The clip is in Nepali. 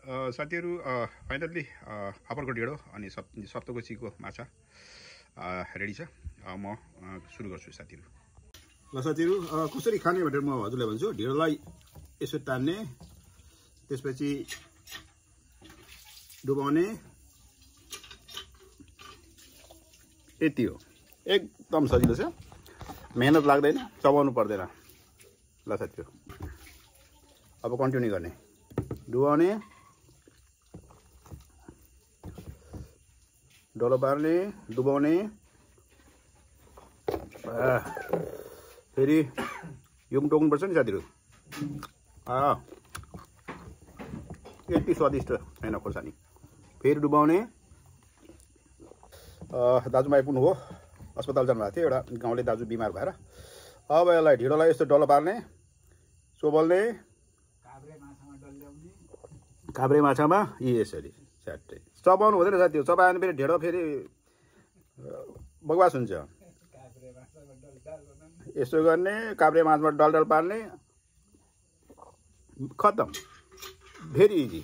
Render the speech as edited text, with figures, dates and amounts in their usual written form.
साथीहरू फाइनल्ली फापरको ढेँडो अनि सप्तकोशीको माछा रेडी छ। म सुरु गर्छु साथीहरू। ल साथीहरू कसरी खाने भनेर म हजुरलाई भन्छु। ढेँडोलाई यसो तान्ने, त्यसपछि डुबाउने, यति हो। एकदम सजिलो छ, मेहनत लाग्दैन, चबाउनु पर्दैन। ल साथीहरू अब कन्टिन्यू गर्ने। डुबाउने, डलो पार्ने, डुबाउने, फेरि यो पनि टोक्नुपर्छ नि साथीहरू। यति स्वादिष्ट छैन खोर्सानी। फेरि डुबाउने। दाजुमा आइपुग्नु हो, अस्पताल जानुभएको थियो, एउटा गाउँले दाजु बिमार भएर। अब यसलाई ढिँडोलाई यस्तो डल्लो पार्ने, चोबल्ने, काभ्रे माछामा यसरी स्याट्टै चबाउनु हुँदैन साथीहरू। चबायो भने फेरि ढेँडो फेरि बकवास हुन्छ। यसो गर्ने, काभ्रे माछामा डल पार्ने, खतम। Very easy.